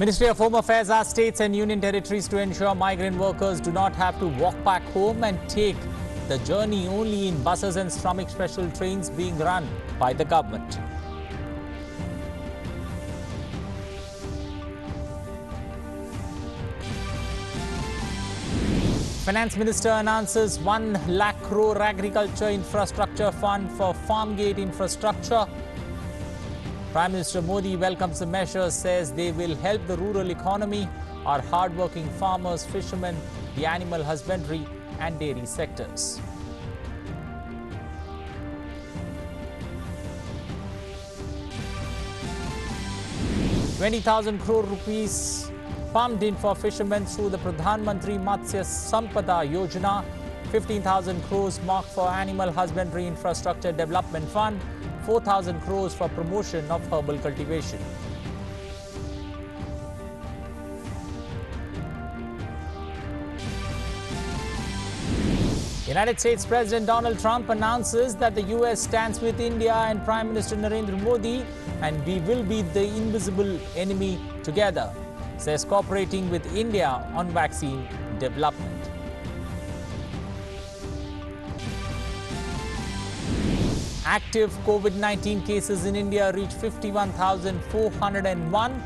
Ministry of Home Affairs asks states and union territories to ensure migrant workers do not have to walk back home and take the journey only in buses and Shramik special trains being run by the government. Finance Minister announces 1 lakh crore agriculture infrastructure fund for farm gate infrastructure. Prime Minister Modi welcomes the measures, says they will help the rural economy, our hard-working farmers, fishermen, the animal husbandry and dairy sectors. ₹20,000 crore pumped in for fishermen through the Pradhan Mantri Matsya Sampada Yojana. 15,000 crores marked for Animal Husbandry Infrastructure Development Fund. 4,000 crores for promotion of herbal cultivation. United States President Donald Trump announces that the US stands with India and Prime Minister Narendra Modi, and we will be the invisible enemy together, says cooperating with India on vaccine development. Active COVID-19 cases in India reach 51,401.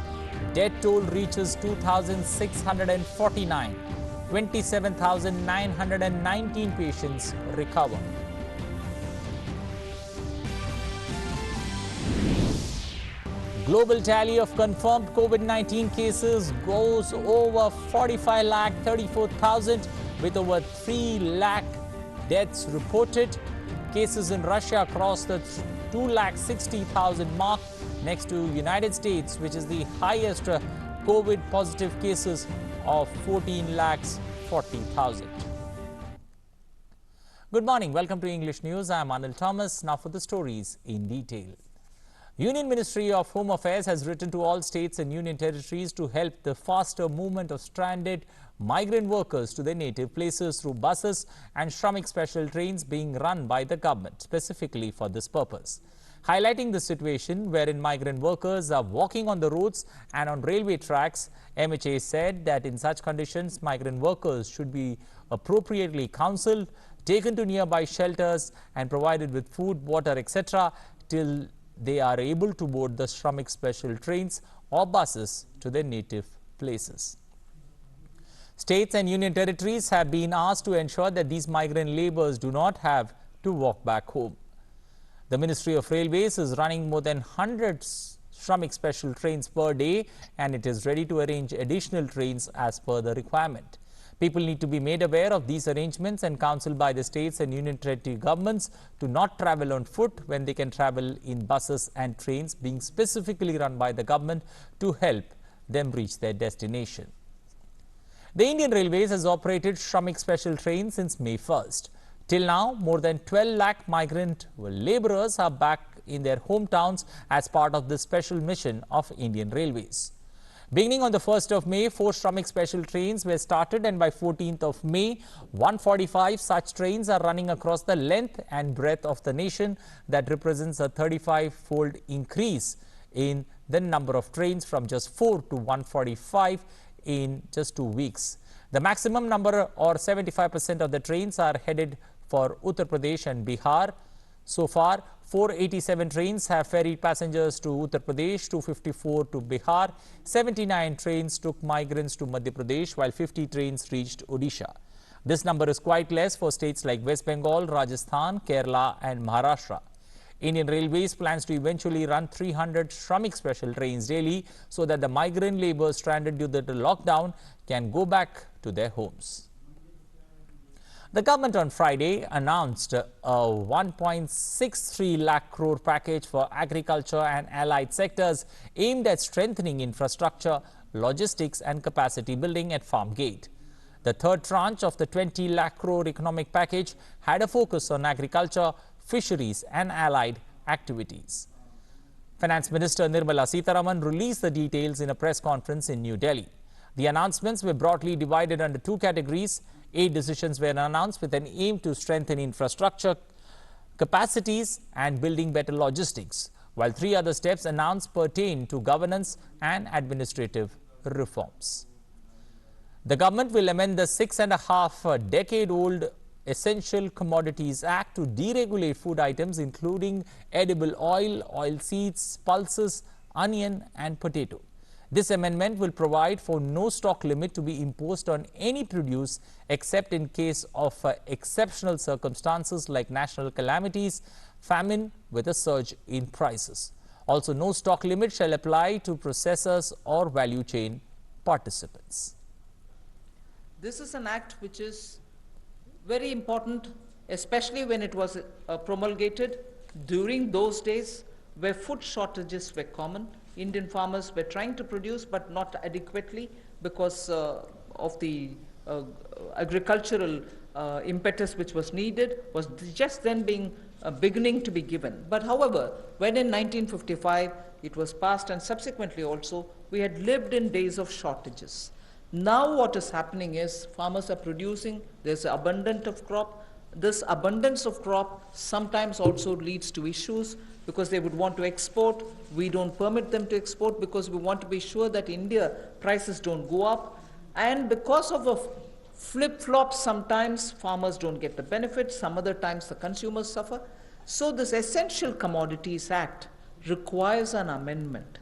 Death toll reaches 2,649. 27,919 patients recover. Global tally of confirmed COVID-19 cases goes over 45,34,000 with over 3 lakh deaths reported. Cases in Russia crossed the 2,60,000 mark, next to United States, which is the highest COVID positive cases of 14,40,000. Good morning. Welcome to English News. I am Anil Thomas. Now for the stories in detail. Union Ministry of Home Affairs has written to all states and union territories to help the faster movement of stranded migrant workers to their native places through buses and Shramik special trains being run by the government specifically for this purpose. Highlighting the situation wherein migrant workers are walking on the roads and on railway tracks, MHA said that in such conditions, migrant workers should be appropriately counseled, taken to nearby shelters and provided with food, water, etc. till they are able to board the Shramik special trains or buses to their native places. States and union territories have been asked to ensure that these migrant laborers do not have to walk back home. The Ministry of Railways is running more than 100 Shramik special trains per day, and it is ready to arrange additional trains as per the requirement. People need to be made aware of these arrangements and counseled by the states and union territory governments to not travel on foot when they can travel in buses and trains being specifically run by the government to help them reach their destination. The Indian Railways has operated Shramik special trains since May 1st. Till now, more than 12 lakh migrant laborers are back in their hometowns as part of this special mission of Indian Railways. Beginning on the 1st of May, 4 Shramik special trains were started, and by 14th of May, 145 such trains are running across the length and breadth of the nation. That represents a 35-fold increase in the number of trains from just 4 to 145 in just 2 weeks. The maximum number, or 75% of the trains, are headed for Uttar Pradesh and Bihar. So far, 487 trains have ferried passengers to Uttar Pradesh, 254 to Bihar, 79 trains took migrants to Madhya Pradesh, while 50 trains reached Odisha. This number is quite less for states like West Bengal, Rajasthan, Kerala and Maharashtra. Indian Railways plans to eventually run 300 Shramik special trains daily so that the migrant labour stranded due to the lockdown can go back to their homes. The government on Friday announced a 1.63 lakh crore package for agriculture and allied sectors aimed at strengthening infrastructure, logistics and capacity building at farm gate. The third tranche of the 20 lakh crore economic package had a focus on agriculture, fisheries and allied activities. Finance Minister Nirmala Sitharaman released the details in a press conference in New Delhi. The announcements were broadly divided under 2 categories. 8 decisions were announced with an aim to strengthen infrastructure capacities and building better logistics, while 3 other steps announced pertain to governance and administrative reforms. The government will amend the 6.5-decade-old Essential Commodities Act to deregulate food items including edible oil, oilseeds, pulses, onion and potato. This amendment will provide for no stock limit to be imposed on any produce except in case of exceptional circumstances like national calamities, famine with a surge in prices. Also, no stock limit shall apply to processors or value chain participants. This is an act which is very important, especially when it was promulgated during those days where food shortages were common. Indian farmers were trying to produce but not adequately because of the agricultural impetus which was needed was just then beginning to be given. But however, when in 1955 it was passed and subsequently also we had lived in days of shortages. Now what is happening is farmers are producing, there's abundance of crop. This abundance of crop sometimes also leads to issues because they would want to export. We don't permit them to export because we want to be sure that India prices don't go up. And because of a flip-flop, sometimes farmers don't get the benefit, some other times the consumers suffer. So this Essential Commodities Act requires an amendment.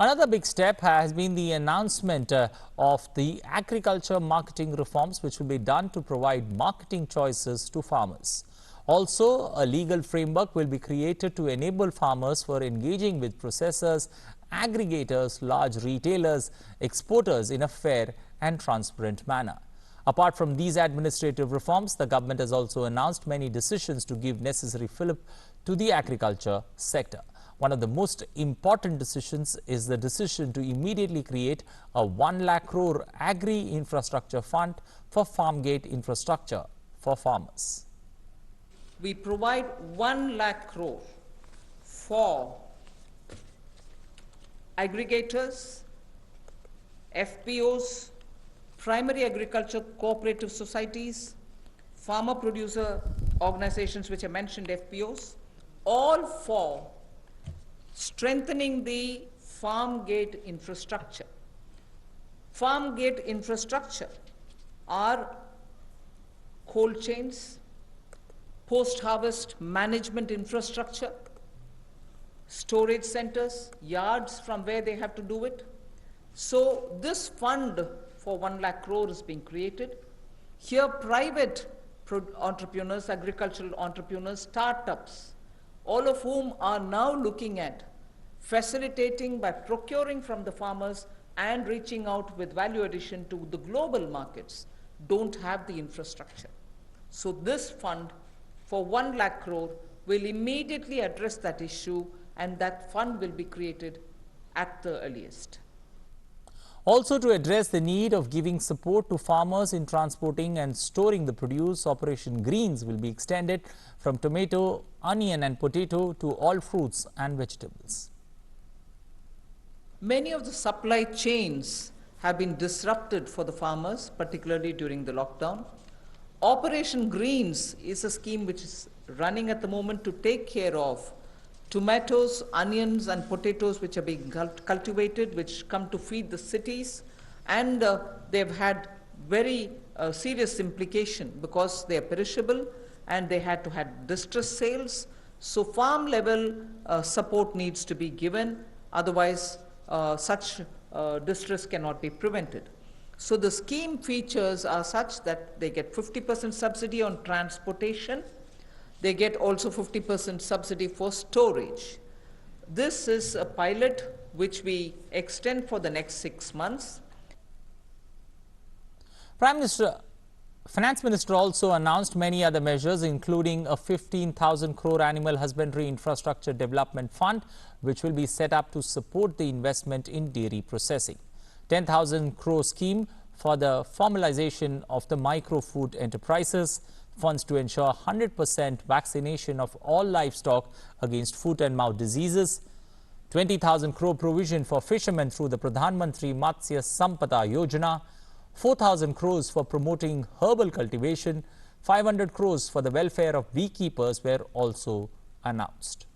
Another big step has been the announcement of the agriculture marketing reforms which will be done to provide marketing choices to farmers. Also, a legal framework will be created to enable farmers for engaging with processors, aggregators, large retailers, exporters in a fair and transparent manner. Apart from these administrative reforms, the government has also announced many decisions to give necessary fillip to the agriculture sector. One of the most important decisions is the decision to immediately create a 1 lakh crore agri-infrastructure fund for farm gate infrastructure for farmers. We provide 1 lakh crore for aggregators, FPOs, primary agriculture cooperative societies, farmer producer organizations which I mentioned, FPOs, all for strengthening the farm gate infrastructure. Farm gate infrastructure are cold chains, post-harvest management infrastructure, storage centers, yards from where they have to do it. So this fund for 1 lakh crore is being created. Here private entrepreneurs, agricultural entrepreneurs, startups, all of whom are now looking at facilitating by procuring from the farmers and reaching out with value addition to the global markets, don't have the infrastructure. So this fund for 1 lakh crore will immediately address that issue, and that fund will be created at the earliest. Also, to address the need of giving support to farmers in transporting and storing the produce, Operation Greens will be extended from tomato, onion and potato to all fruits and vegetables. Many of the supply chains have been disrupted for the farmers, particularly during the lockdown. Operation Greens is a scheme which is running at the moment to take care of tomatoes, onions and potatoes which are being cultivated, which come to feed the cities, and they've had very serious implication because they are perishable and they had to have distress sales. So farm level support needs to be given, otherwise such distress cannot be prevented. So the scheme features are such that they get 50% subsidy on transportation. They get also 50% subsidy for storage. This is a pilot which we extend for the next 6 months. Finance Minister also announced many other measures, including a 15,000 crore animal husbandry infrastructure development fund, which will be set up to support the investment in dairy processing. 10,000 crore scheme for the formalization of the micro food enterprises, funds to ensure 100% vaccination of all livestock against foot and mouth diseases, 20,000 crore provision for fishermen through the Pradhan Mantri Matsya Sampada Yojana, 4,000 crores for promoting herbal cultivation, 500 crores for the welfare of beekeepers were also announced.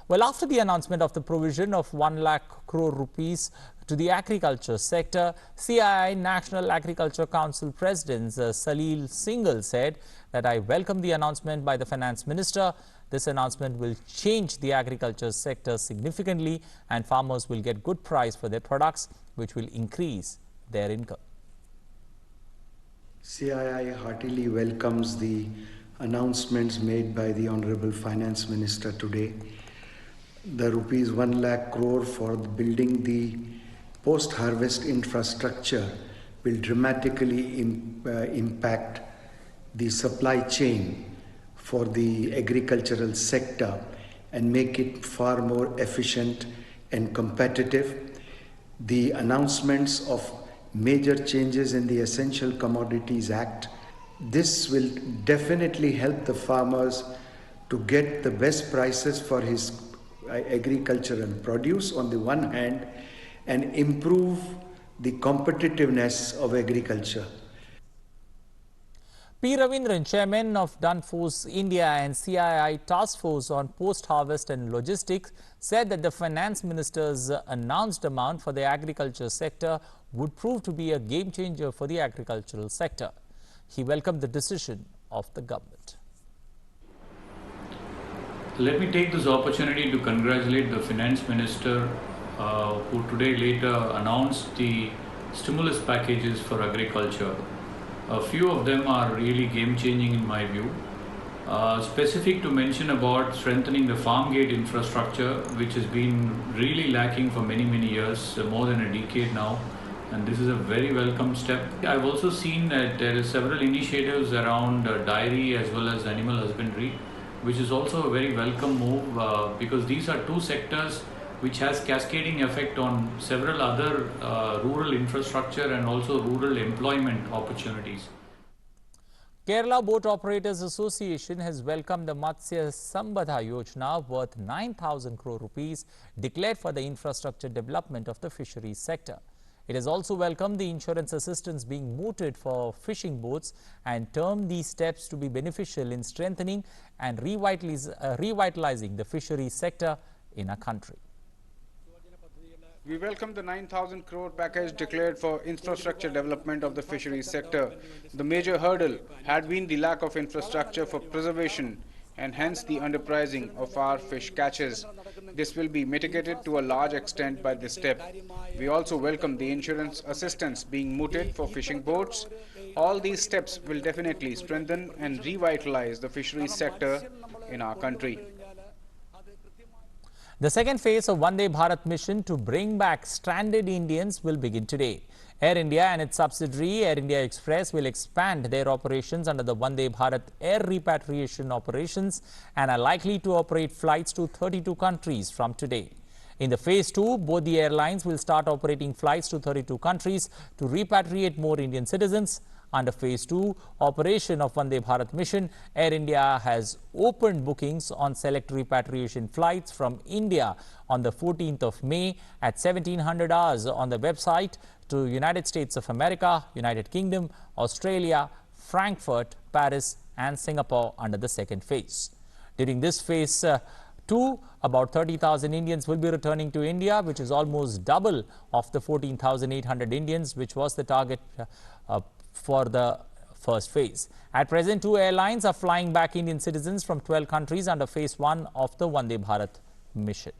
Well, after the announcement of the provision of 1 lakh crore rupees to the agriculture sector, CII National Agriculture Council President Salil Singhal said that I welcome the announcement by the Finance Minister. This announcement will change the agriculture sector significantly and farmers will get good price for their products, which will increase their income. CII heartily welcomes the announcements made by the Honorable Finance Minister today. The rupees 1 lakh crore for building the post-harvest infrastructure will dramatically impact the supply chain for the agricultural sector and make it far more efficient and competitive. The announcements of major changes in the Essential Commodities Act, this will definitely help the farmers to get the best prices for his agricultural produce on the one hand and improve the competitiveness of agriculture. P. Ravindran, Chairman of Danfoss India and CII Task Force on Post-Harvest and Logistics, said that the Finance Minister's announced amount for the agriculture sector would prove to be a game changer for the agricultural sector. He welcomed the decision of the government. Let me take this opportunity to congratulate the Finance Minister who today later announced the stimulus packages for agriculture. A few of them are really game-changing in my view. Specific to mention about strengthening the farm gate infrastructure, which has been really lacking for many years, more than a decade now, and this is a very welcome step. I've also seen that there are several initiatives around dairy as well as animal husbandry, which is also a very welcome move because these are two sectors which has cascading effect on several other rural infrastructure and also rural employment opportunities. Kerala Boat Operators Association has welcomed the Matsya Sambadha Yojana worth 9,000 crore rupees declared for the infrastructure development of the fisheries sector. It has also welcomed the insurance assistance being mooted for fishing boats and termed these steps to be beneficial in strengthening and revitalizing the fisheries sector in our country. We welcome the 9,000 crore package declared for infrastructure development of the fisheries sector. The major hurdle had been the lack of infrastructure for preservation and hence the underpricing of our fish catches. This will be mitigated to a large extent by this step. We also welcome the insurance assistance being mooted for fishing boats. All these steps will definitely strengthen and revitalize the fisheries sector in our country. The second phase of Vande Bharat mission to bring back stranded Indians will begin today. Air India and its subsidiary Air India Express will expand their operations under the Vande Bharat air repatriation operations and are likely to operate flights to 32 countries from today. In the phase 2, both the airlines will start operating flights to 32 countries to repatriate more Indian citizens. Under phase 2 operation of Vande Bharat mission, Air India has opened bookings on select repatriation flights from India on the 14th of May at 1700 hours on the website to United States of America, United Kingdom, Australia, Frankfurt, Paris and Singapore under the second phase. During this phase 2, about 30,000 Indians will be returning to India, which is almost double of the 14,800 Indians, which was the target for the first phase. At present, 2 airlines are flying back Indian citizens from 12 countries under phase 1 of the Vande Bharat mission.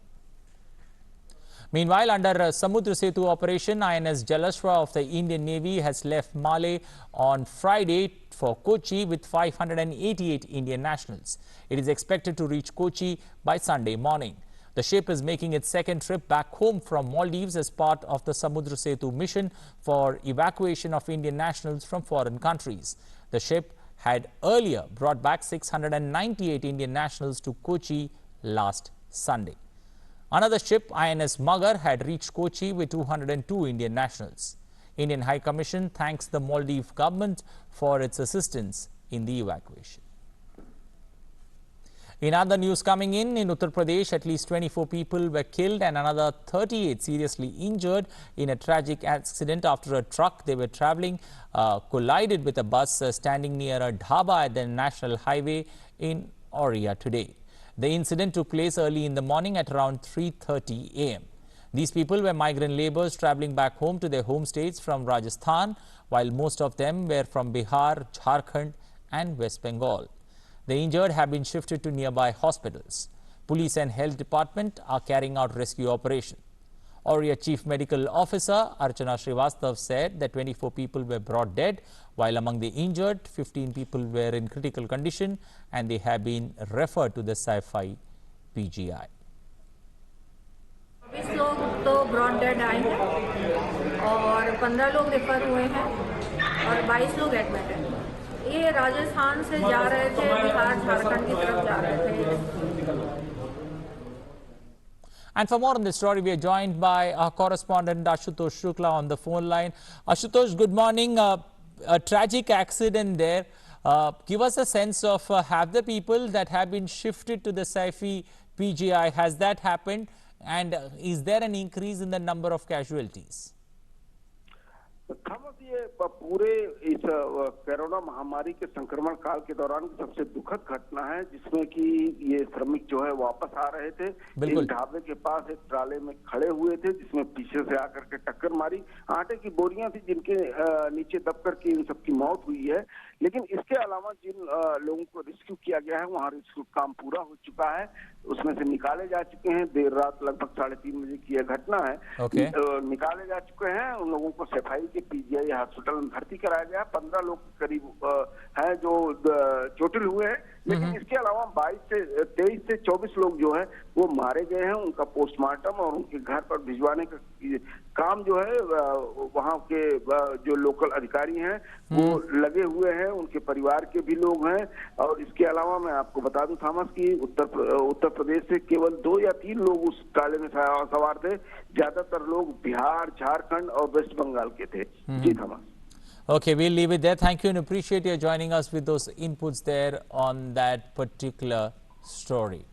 Meanwhile, under Samudra Setu operation, INS Jalashwa of the Indian Navy has left Malé on Friday for Kochi with 588 Indian nationals. It is expected to reach Kochi by Sunday morning. The ship is making its second trip back home from Maldives as part of the Samudra Setu mission for evacuation of Indian nationals from foreign countries. The ship had earlier brought back 698 Indian nationals to Kochi last Sunday. Another ship, INS Magar, had reached Kochi with 202 Indian nationals. Indian High Commission thanks the Maldives government for its assistance in the evacuation. In other news coming in Uttar Pradesh, at least 24 people were killed and another 38 seriously injured in a tragic accident after a truck they were traveling collided with a bus standing near a dhaba at the national highway in Oriya today. The incident took place early in the morning at around 3:30 a.m. These people were migrant laborers traveling back home to their home states from Rajasthan, while most of them were from Bihar, Jharkhand and West Bengal. The injured have been shifted to nearby hospitals. Police and Health Department are carrying out rescue operation. Oriya Chief Medical Officer Archana Srivastav said that 24 people were brought dead, while among the injured, 15 people were in critical condition and they have been referred to the Sci-Fi PGI. 20 लोग तो broad dead आए हैं और 15 लोग refer हुए हैं और 22 लोग एडमिट हैं। ये राजस्थान से जा रहे थे, बिहार झारखंड की तरफ जा रहे थे। And for more on this story, we are joined by our correspondent Ashutosh Shukla on the phone line. Ashutosh, good morning. A tragic accident there. Give us a sense of have the people that have been shifted to the Sci-Fi PGI, has that happened? And is there an increase in the number of casualties? Thomas, ये पूरे इस corona महामारी के संक्रमण काल के दौरान सबसे दुखद घटना है, जिसमें कि ये श्रमिक जो है वापस आ रहे थे। एक ढाबे के पास एक ट्राले में खड़े हुए थे, जिसमें पीछे से आकर के टक्कर मारी। आटे की बोरियां थी जिनके नीचे दब करके इन सबकी मौत हुई है। लेकिन इसके अलावा जिन लोगों को रेस्क्यू किया गया है, वहाँ रेस्क्यू काम पूरा हो चुका है, उसमें से निकाले जा चुके हैं। देर रात लगभग 3:30 बजे की यह घटना है। निकाले जा चुके हैं। उन लोगों को सफाई के पीजीआई हॉस्पिटल में भर्ती कराया गया। 15 लोग करीब हैं जो चोटिल हुए हैं। लेकिन इसके अलावा 23 से 24 लोग जो है वो मारे गए हैं। उनका पोस्टमार्टम और उनके घर पर भिजवाने का काम जो है वहाँ के जो लोकल अधिकारी हैं वो लगे हुए हैं, उनके परिवार के भी लोग हैं। और इसके अलावा मैं आपको बता दूं थॉमस की उत्तर प्रदेश से केवल 2 या 3 लोग उस ट्राले में सवार थे। ज्यादातर लोग बिहार, झारखंड और वेस्ट बंगाल के थे। जी Thomas. Okay, we'll leave it there. Thank you and appreciate you joining us with those inputs there on that particular story.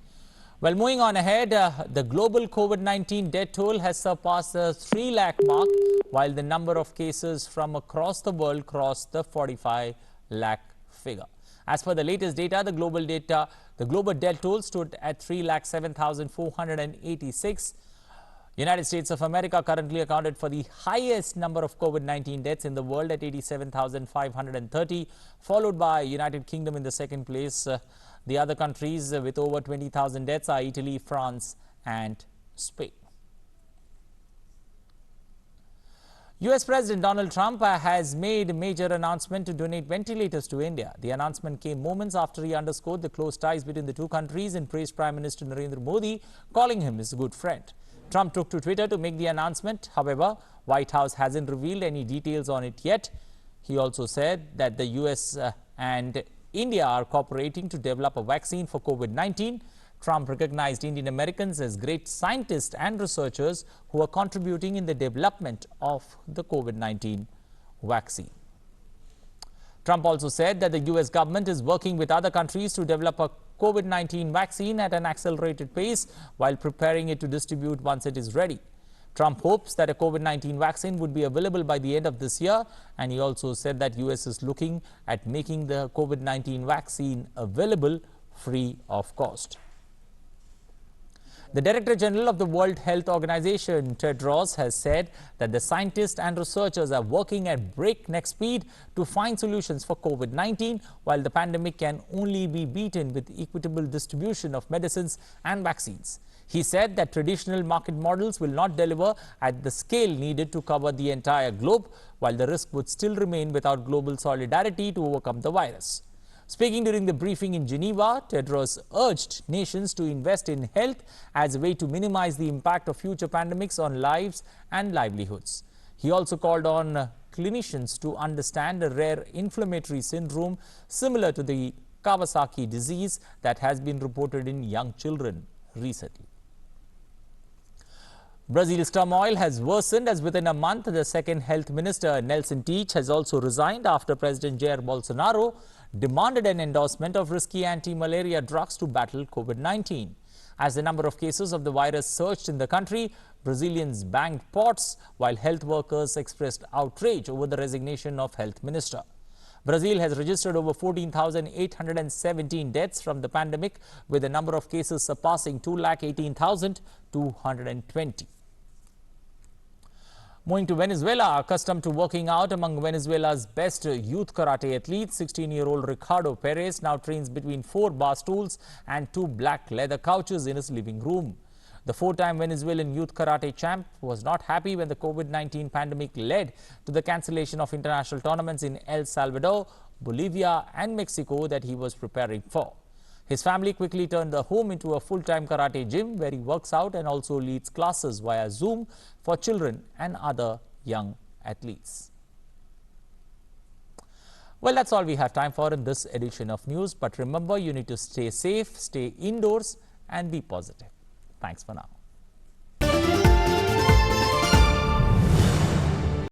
Well, moving on ahead, the global COVID-19 death toll has surpassed the 3 lakh mark, while the number of cases from across the world crossed the 45 lakh figure. As per the latest data, the global death toll stood at 3,07,486. United States of America currently accounted for the highest number of COVID-19 deaths in the world at 87,530, followed by United Kingdom in the second place. The other countries with over 20,000 deaths are Italy, France and Spain. US President Donald Trump has made a major announcement to donate ventilators to India. The announcement came moments after he underscored the close ties between the two countries and praised Prime Minister Narendra Modi, calling him his good friend. Trump took to Twitter to make the announcement. However, White House hasn't revealed any details on it yet. He also said that the US and India are cooperating to develop a vaccine for COVID-19. Trump recognized Indian Americans as great scientists and researchers who are contributing in the development of the COVID-19 vaccine. Trump also said that the US government is working with other countries to develop a COVID-19 vaccine at an accelerated pace while preparing it to distribute once it is ready. Trump hopes that a COVID-19 vaccine would be available by the end of this year, and he also said that US is looking at making the COVID-19 vaccine available free of cost. The Director General of the World Health Organization, Tedros, has said that the scientists and researchers are working at breakneck speed to find solutions for COVID-19, while the pandemic can only be beaten with equitable distribution of medicines and vaccines. He said that traditional market models will not deliver at the scale needed to cover the entire globe, while the risk would still remain without global solidarity to overcome the virus. Speaking during the briefing in Geneva, Tedros urged nations to invest in health as a way to minimize the impact of future pandemics on lives and livelihoods. He also called on clinicians to understand a rare inflammatory syndrome similar to the Kawasaki disease that has been reported in young children recently. Brazil's turmoil has worsened as within a month, the second health minister, Nelson Teich, has also resigned after President Jair Bolsonaro demanded an endorsement of risky anti-malaria drugs to battle COVID-19. As the number of cases of the virus surged in the country, Brazilians banged pots while health workers expressed outrage over the resignation of health minister. Brazil has registered over 14,817 deaths from the pandemic, with the number of cases surpassing 218,220. Moving to Venezuela, accustomed to working out among Venezuela's best youth karate athletes, 16-year-old Ricardo Perez now trains between 4 bar stools and 2 black leather couches in his living room. The 4-time Venezuelan youth karate champ was not happy when the COVID-19 pandemic led to the cancellation of international tournaments in El Salvador, Bolivia and Mexico that he was preparing for. His family quickly turned the home into a full-time karate gym where he works out and also leads classes via Zoom for children and other young athletes. Well, that's all we have time for in this edition of news. But remember, you need to stay safe, stay indoors and be positive. Thanks for now.